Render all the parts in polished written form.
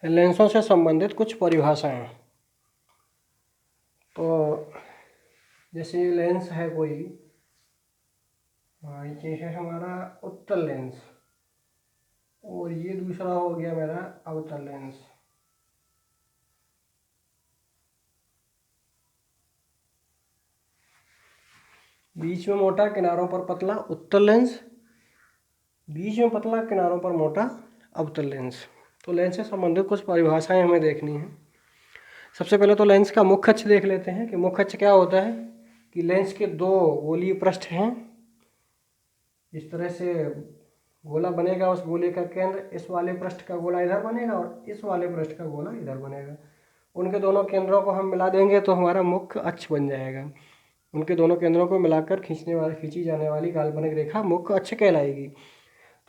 लेंसों से संबंधित कुछ परिभाषाएं। तो जैसे लेंस है कोई, ये है हमारा उत्तल लेंस और ये दूसरा हो गया मेरा अवतल लेंस। बीच में मोटा किनारों पर पतला उत्तल लेंस, बीच में पतला किनारों पर मोटा अवतल लेंस। तो लेंस से संबंधित कुछ परिभाषाएं हमें देखनी है। सबसे पहले तो लेंस का मुख्य अक्ष देख लेते हैं कि मुख्य अक्ष क्या होता है। कि लेंस के दो गोलीय पृष्ठ हैं, इस तरह से गोला बनेगा, उस गोले का केंद्र इस वाले पृष्ठ का गोला इधर बनेगा और इस वाले पृष्ठ का गोला इधर बनेगा। उनके दोनों केंद्रों को हम मिला देंगे तो हमारा मुख्य अक्ष बन जाएगा। उनके दोनों केंद्रों को मिलाकर खींची जाने वाली काल्पनिक रेखा मुख्य अक्ष कहलाएगी।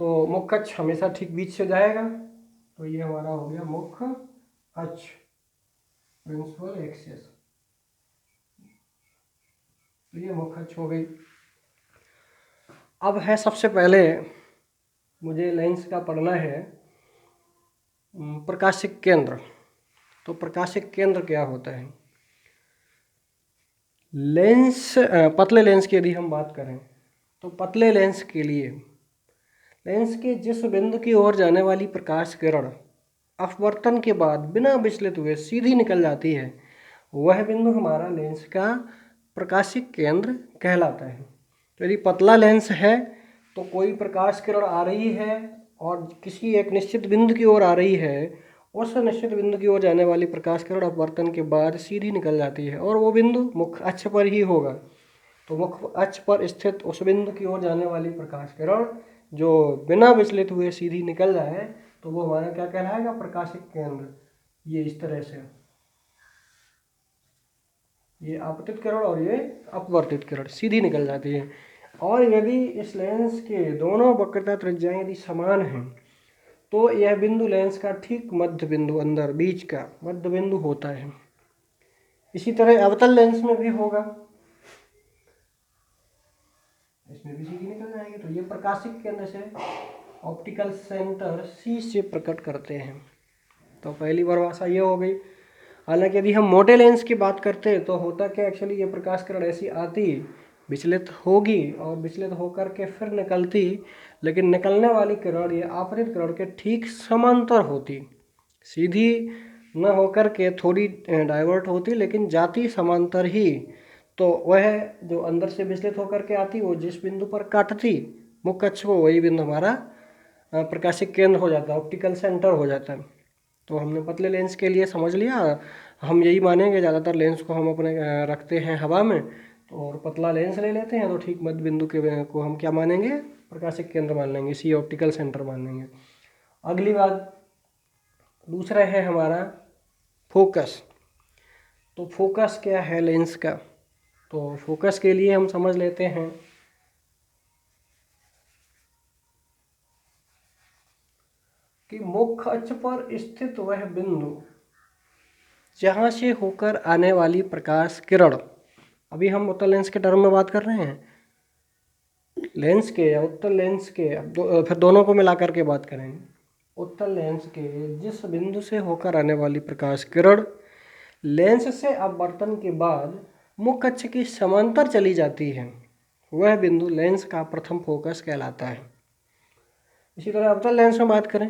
तो मुख्य अक्ष हमेशा ठीक बीच से जाएगा, तो ये हमारा हो गया मुख्य अक्ष, प्रिंसिपल एक्सिस। तो ये मुख्य अक्ष हो गई। अब है सबसे पहले मुझे लेंस का पढ़ना है प्रकाशिक केंद्र। तो प्रकाशिक केंद्र क्या होता है। लेंस पतले लेंस की यदि हम बात करें तो पतले लेंस के लिए लेंस के जिस बिंदु की ओर जाने वाली प्रकाश किरण अपवर्तन के बाद बिना विचलित हुए सीधी निकल जाती है, वह बिंदु हमारा लेंस का प्रकाशिक केंद्र कहलाता है। तो यदि पतला लेंस है तो कोई प्रकाश किरण आ रही है और किसी एक निश्चित बिंदु की ओर आ रही है, उस निश्चित बिंदु की ओर जाने वाली प्रकाश किरण अपवर्तन के बाद सीधी निकल जाती है और वो बिंदु मुख्य अक्ष पर ही होगा। तो मुख्य अक्ष पर स्थित उस बिंदु की ओर जाने वाली प्रकाश किरण जो बिना विचलित हुए सीधी निकल जाए तो वो हमारा क्या कहलाएगा, प्रकाशिक केंद्र। ये इस तरह से, ये आपतित किरण और ये अपवर्तित किरण सीधी निकल जाती है। और यदि इस लेंस के दोनों वक्रता त्रिज्याएं यदि समान हैं तो यह बिंदु लेंस का ठीक मध्य बिंदु, अंदर बीच का मध्य बिंदु होता है। इसी तरह अवतल लेंस में भी होगा, इसमें भी सीधी निकल जाएगी। तो ये प्रकाशिक केंद्र से ऑप्टिकल सेंटर सी से प्रकट करते हैं। तो पहली परिभाषा ये हो गई। हालांकि यदि हम मोटे लेंस की बात करते हैं तो होता क्या, एक्चुअली ये प्रकाश किरण ऐसी आती, विचलित होगी और विचलित होकर के फिर निकलती, लेकिन निकलने वाली किरण ये आपतित किरण के ठीक समांतर होती, सीधी न होकर के थोड़ी डाइवर्ट होती, लेकिन जाती समांतर ही। तो वह जो अंदर से विचलित होकर के आती, वो जिस बिंदु पर काटती मुख्य अक्ष को, वही बिंदु हमारा प्रकाशिक केंद्र हो जाता है, ऑप्टिकल सेंटर हो जाता है। तो हमने पतले लेंस के लिए समझ लिया। हम यही मानेंगे, ज़्यादातर लेंस को हम अपने रखते हैं हवा में, तो और पतला लेंस ले लेते हैं तो ठीक मध्य बिंदु के को हम क्या मानेंगे, प्रकाशिक केंद्र मान लेंगे, इसी ऑप्टिकल सेंटर मान लेंगे। अगली बात, दूसरा है हमारा फोकस। तो फोकस क्या है लेंस का। तो फोकस के लिए हम समझ लेते हैं कि मुख्य अक्ष पर स्थित वह बिंदु जहाँ से होकर आने वाली प्रकाश किरण, अभी हम उत्तल लेंस के टर्म में बात कर रहे हैं, लेंस के या उत्तल लेंस के, फिर दोनों को मिलाकर के बात करेंगे। उत्तल लेंस के जिस बिंदु से होकर आने वाली प्रकाश किरण लेंस से अपवर्तन के बाद मुख्य अक्ष की समांतर चली जाती है, वह बिंदु लेंस का प्रथम फोकस कहलाता है। इसी तरह अवतल लेंस में बात करें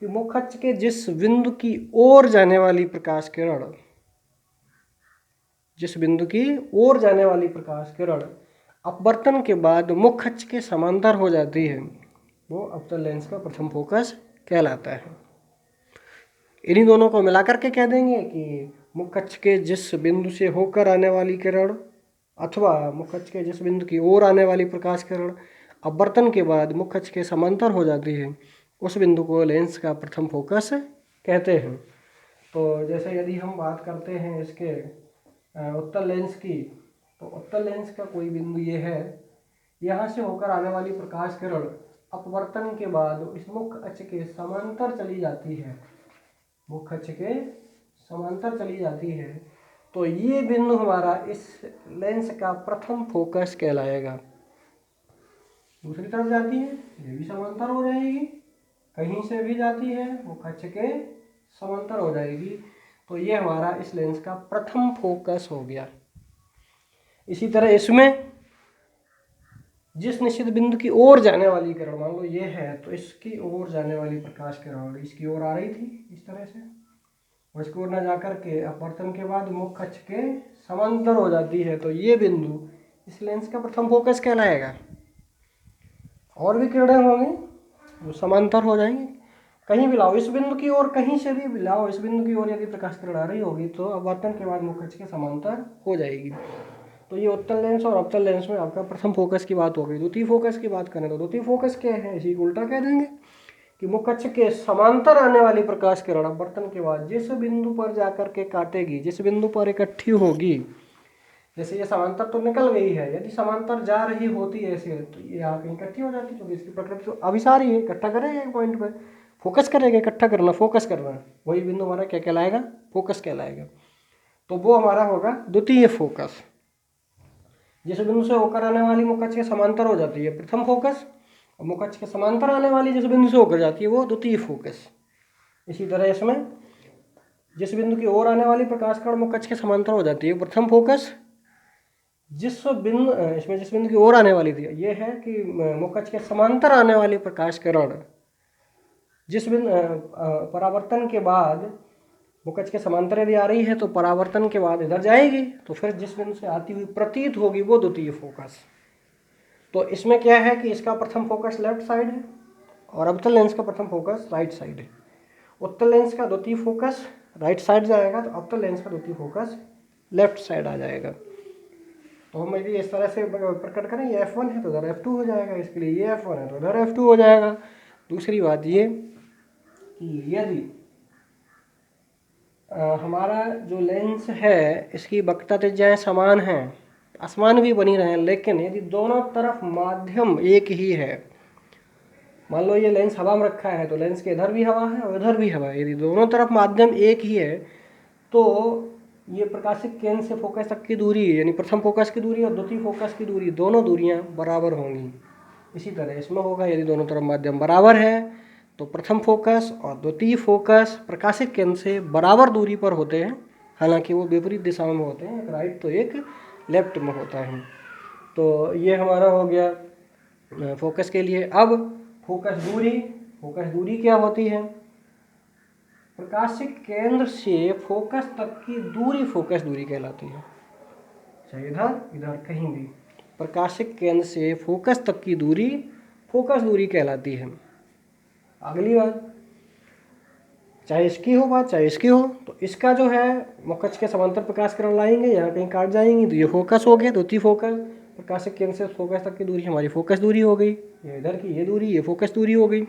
कि मुख्य अक्ष के जिस बिंदु की ओर जाने वाली प्रकाश किरण, जिस बिंदु की ओर जाने वाली प्रकाश किरण अपवर्तन के बाद मुख्य अक्ष के समांतर हो जाती है, वो अवतल लेंस का प्रथम फोकस कहलाता है। इन्हीं दोनों को मिलाकर के कह देंगे कि मुख्य अक्ष के जिस बिंदु से होकर आने वाली किरण अथवा मुख्य अक्ष के जिस बिंदु की ओर आने वाली प्रकाश किरण अपवर्तन के बाद मुख्य अक्ष के समांतर हो जाती है, उस बिंदु को लेंस का प्रथम फोकस कहते हैं। तो जैसे यदि हम बात करते हैं इसके उत्तल लेंस की, तो उत्तल लेंस का कोई बिंदु ये है, यहाँ से होकर आने वाली प्रकाश किरण अपवर्तन के बाद इस मुख्य अक्ष के समांतर चली जाती है, मुख्य अक्ष के समांतर चली जाती है, तो ये बिंदु हमारा इस लेंस का प्रथम फोकस कहलाएगा। दूसरी तरफ जाती है, ये भी समांतर हो जाएगी, कहीं से भी जाती है मुख्य अक्ष के समांतर हो जाएगी। तो ये हमारा इस लेंस का प्रथम फोकस हो गया। इसी तरह इसमें जिस निश्चित बिंदु की ओर जाने वाली किरण, मान लो ये है, तो इसकी ओर जाने वाली प्रकाश किरण इसकी ओर आ रही थी इस तरह से, और इसकी ओर न जाकर के अपवर्तन के बाद मुख्य अक्ष के समांतर हो जाती है, तो ये बिंदु इस लेंस का प्रथम फोकस कहलाएगा। और भी किरणें होंगी जो समांतर हो जाएंगी, कहीं भी लाओ इस बिंदु की ओर, कहीं से भी लाओ इस बिंदु की ओर यदि प्रकाश किरण आ रही होगी तो अपवर्तन के बाद मुख्य अक्ष के समांतर हो जाएगी। तो ये उत्तल लेंस और अवतल लेंस में आपका प्रथम फोकस की बात हो गई। द्वितीय फोकस की बात करें तो द्वितीय फोकस क्या है, इसी को उल्टा कह देंगे कि मुख्य अक्ष के समांतर आने वाली प्रकाश किरण अपवर्तन के बाद जिस बिंदु पर जाकर के काटेगी, जिस बिंदु पर इकट्ठी होगी, जैसे ये समांतर तो निकल गई है, यदि समांतर जा रही होती है ऐसे, तो ये यहाँ कहीं इकट्ठी हो जाती, क्योंकि इसकी प्रकृति तो अभिसारी है, इकट्ठा करेगा एक पॉइंट पर, फोकस करेगा, इकट्ठा करना, फोकस करना, वही बिंदु हमारा क्या कहलाएगा, फोकस कहलाएगा। तो वो हमारा होगा द्वितीय फोकस। जिस बिंदु से होकर आने वाली मुख्य अक्ष के समांतर हो जाती है प्रथम फोकस, और मुख्य अक्ष के समांतर आने वाली जिस बिंदु से होकर जाती है वो द्वितीय फोकस। इसी तरह इसमें जिस बिंदु की ओर आने वाली प्रकाश किरण मुख्य अक्ष के समांतर हो जाती है प्रथम फोकस। जिस बिंदु इसमें जिस बिंदु की ओर आने वाली थी, ये है कि मुख्य अक्ष के समांतर आने वाली प्रकाश किरण जिस बिंदु परावर्तन के बाद मुख्य अक्ष के समांतर यदि आ रही है तो परावर्तन के बाद इधर जाएगी, तो फिर जिस बिंदु से आती हुई प्रतीत होगी वो द्वितीय फोकस। तो इसमें क्या है कि इसका प्रथम फोकस लेफ्ट साइड है और अवतल लेंस का प्रथम फोकस राइट साइड है। उत्तल लेंस का द्वितीय फोकस राइट साइड जाएगा, तो अवतल लेंस का द्वितीय फोकस लेफ्ट साइड आ जाएगा। तो हम यदि इस तरह से प्रकट करें, ये F1 है तो इधर F2 हो जाएगा, इसके लिए ये F1 है तो इधर F2 हो जाएगा। दूसरी बात ये कि यदि हमारा जो लेंस है इसकी वक्रता त्रिज्याएं समान हैं, असमान भी बनी रहें, लेकिन यदि दोनों तरफ माध्यम एक ही है, मान लो ये लेंस हवा में रखा है तो लेंस के इधर भी हवा है और इधर भी हवा है, यदि दोनों तरफ माध्यम एक ही है तो ये प्रकाशिक केंद्र से फोकस तक की दूरी, यानी प्रथम फोकस की दूरी और द्वितीय फोकस की दूरी, दोनों दूरियां बराबर होंगी। इसी तरह इसमें होगा, यदि दोनों तरफ माध्यम बराबर है तो प्रथम फोकस और द्वितीय फोकस प्रकाशिक केंद्र से बराबर दूरी पर होते हैं, हालांकि वो विपरीत दिशाओं में होते हैं, एक राइट तो एक लेफ्ट में होता है। तो ये हमारा हो गया फोकस के लिए। अब फोकस दूरी क्या होती है, प्रकाशिक केंद्र से फोकस तक की दूरी फोकस दूरी कहलाती है। चाहे इधर इधर कहीं भी प्रकाशिक केंद्र से फोकस तक की दूरी फोकस दूरी कहलाती है। अगली बात, चाहे इसकी हो बात चाहे इसकी हो, तो इसका जो है मुख्य अक्ष के समांतर प्रकाश किरण लाएंगे, यहाँ कहीं काट जाएंगी, तो ये फोकस हो गया द्वितीय फोकस। प्रकाशिक केंद्र से फोकस तक की दूरी हमारी फोकस दूरी हो गई, ये इधर की ये दूरी ये फोकस दूरी हो गई।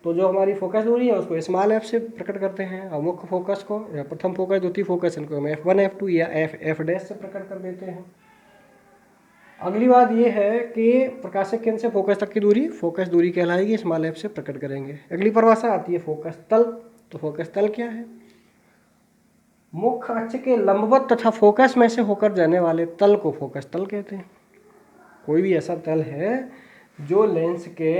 तो जो हमारी फोकस दूरी है उसको स्मॉल एफ से प्रकट करते हैं, और मुख्य फोकस को या प्रथम फोकस द्वितीय फोकस इनको हम F1 F2 या F डैश से प्रकट कर देते हैं। अगली बात ये है कि प्रकाशिक केंद्र से फोकस तक की दूरी फोकस दूरी कहलाएगी, स्मॉल एफ से प्रकट करेंगे। अगली परिभाषा आती है फोकस तल। तो फोकस तल क्या है, मुख्य अक्ष के लंबवत तथा फोकस में से होकर जाने वाले तल को फोकस तल कहते हैं। कोई भी ऐसा तल है जो लेंस के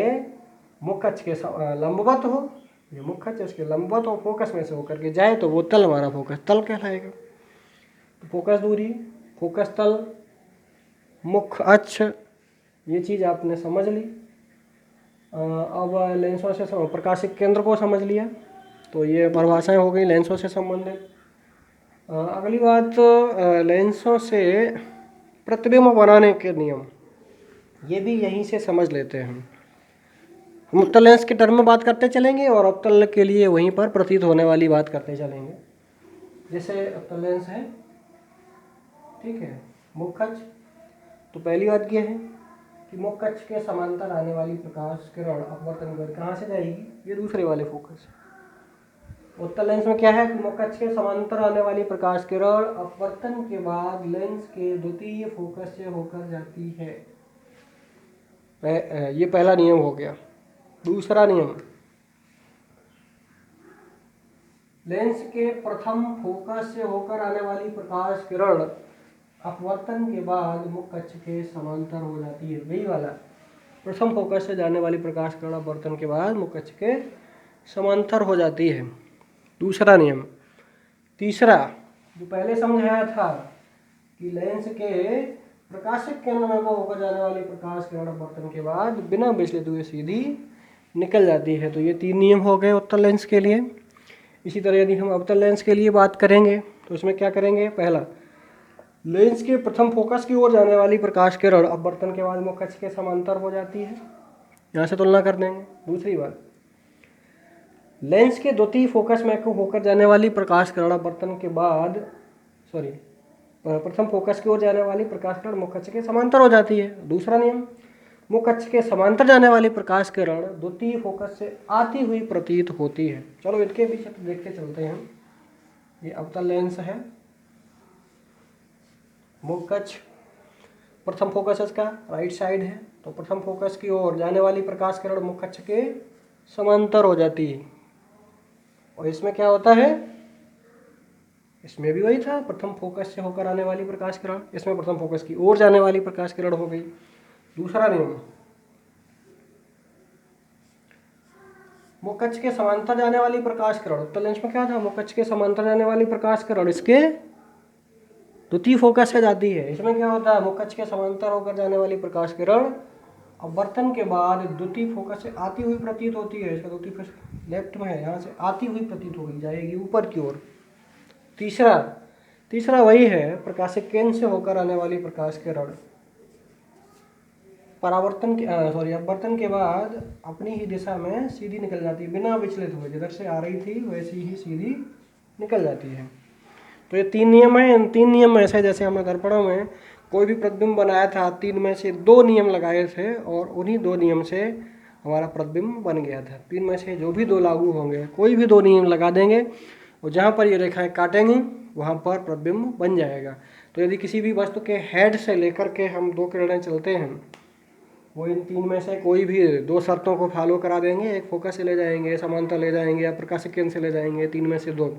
मुख्य अक्ष के लंबवत हो, ये मुख्य अक्ष के लंबवत हो, फोकस में से होकर के जाए, तो वो तल हमारा फोकस तल कहलाएगा। तो फोकस दूरी, फोकस तल, मुख्य अक्ष, ये चीज़ आपने समझ ली। अब लेंसों से प्रकाशिक केंद्र को समझ लिया, तो ये परिभाषाएं हो गई लेंसों से संबंधित। अगली बात, लेंसों से प्रतिबिंब बनाने के नियम, ये भी यहीं से समझ लेते हैं। हम उत्तल लेंस के टर्म में बात करते चलेंगे और अवतल के लिए वहीं पर प्रतीत होने वाली बात करते चलेंगे। जैसे अवतल लेंस है, ठीक है, मुख्य अक्ष, तो पहली बात यह है कि मुख्य अक्ष के समांतर आने वाली प्रकाश किरण अपवर्तन कर कहाँ से जाएगी, ये दूसरे वाले फोकस। उत्तल लेंस में क्या है कि मुख्य अक्ष के समांतर आने वाली प्रकाश किरण अपवर्तन के बाद लेंस के द्वितीय फोकस से होकर जाती है। ये पहला नियम हो गया। दूसरा नियम, लेंस के प्रथम फोकस से होकर आने वाली प्रकाश किरण अपवर्तन के बाद मुख्य अक्ष के समांतर हो जाती है। वही वाला, प्रथम फोकस से जाने वाली प्रकाश किरण अपवर्तन के बाद मुख्य अक्ष के समांतर हो जाती है। दूसरा नियम। तीसरा जो पहले समझाया था कि लेंस के प्रकाशिक केंद्र में वो होकर जाने वाली प्रकाश किरण अपवर्तन के बाद बिना विचलित हुए सीधी निकल जाती है। तो ये 3 नियम हो गए उत्तल लेंस के लिए। इसी तरह यदि हम अवतल लेंस के लिए बात करेंगे तो उसमें क्या करेंगे, पहला लेंस के प्रथम फोकस की ओर जाने वाली प्रकाश किरण अपवर्तन के बाद मुख्य अक्ष के समांतर हो जाती है, यहाँ से तुलना कर देंगे। दूसरी बात, लेंस के द्वितीय फोकस में होकर जाने वाली प्रकाश किरण अपवर्तन के बाद प्रथम फोकस की ओर जाने वाली प्रकाश किरण मुख्य अक्ष के समांतर हो जाती है। दूसरा नियम, मुख्य अक्ष के समांतर जाने वाली प्रकाश किरण द्वितीय फोकस से आती हुई प्रतीत होती है। चलो इनके बीच देखते चलते हैं। ये अवतल लेंस है, मुख्य अक्ष प्रथम फोकस इसका राइट साइड है, तो प्रथम फोकस की ओर जाने वाली प्रकाश किरण मुख्य अक्ष के समांतर हो जाती है। और इसमें क्या होता है, इसमें भी वही था, प्रथम फोकस से होकर आने वाली प्रकाश किरण, इसमें प्रथम फोकस की ओर जाने वाली प्रकाश किरण हो गई। दूसरा नियम, मुख्य अक्ष के समांतर जाने वाली प्रकाश किरण, उत्तल लेंस में क्या था, मुख्य अक्ष के समांतर जाने वाली प्रकाश किरण इसके द्वितीय फोकस से जाती है। इसमें क्या होता है, मुख्य अक्ष के समांतर होकर जाने वाली प्रकाश किरण अपवर्तन के बाद द्वितीय फोकस से आती हुई प्रतीत होती है। इसका द्वितीय फोकस लेफ्ट में है, यहाँ से आती हुई प्रतीत होगी, जाएगी ऊपर की ओर। तीसरा वही है, प्रकाशिक केंद्र से होकर आने वाली प्रकाश किरण अपवर्तन के बाद अपनी ही दिशा में सीधी निकल जाती है, बिना विचलित हुए, जिधर से आ रही थी वैसी ही सीधी निकल जाती है। तो ये 3 नियम हैं। इन 3 नियम ऐसे, जैसे हमने दर्पणों में कोई भी प्रतिबिंब बनाया था, 3 में से 2 नियम लगाए थे और उन्हीं 2 नियम से हमारा प्रतिबिंब बन गया था। 3 में से जो भी 2 लागू होंगे, कोई भी 2 नियम लगा देंगे और जहाँ पर ये रेखाएं काटेंगी वहाँ पर प्रतिबिंब बन जाएगा। तो यदि किसी भी वस्तु के हेड से लेकर के हम 2 किरणें चलते हैं, वो इन 3 में से कोई भी 2 शर्तों को फॉलो करा देंगे, एक फोकस से ले जाएंगे, समांतर ले जाएंगे या प्रकाशिक केंद्र से ले जाएंगे, 3 में से 2,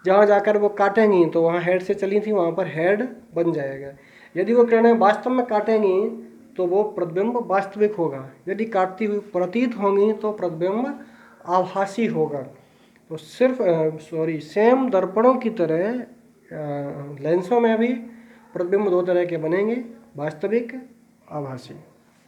जहाँ जाकर वो काटेंगी तो वहाँ हेड से चली थी, वहाँ पर हेड बन जाएगा। यदि वो किरणें वास्तव में काटेंगी तो वो प्रतिबिंब वास्तविक होगा, यदि काटती हुई प्रतीत होंगी तो प्रतिबिंब आभासी होगा। तो सेम दर्पणों की तरह लेंसों में भी प्रतिबिंब 2 तरह के बनेंगे, वास्तविक, आभासी।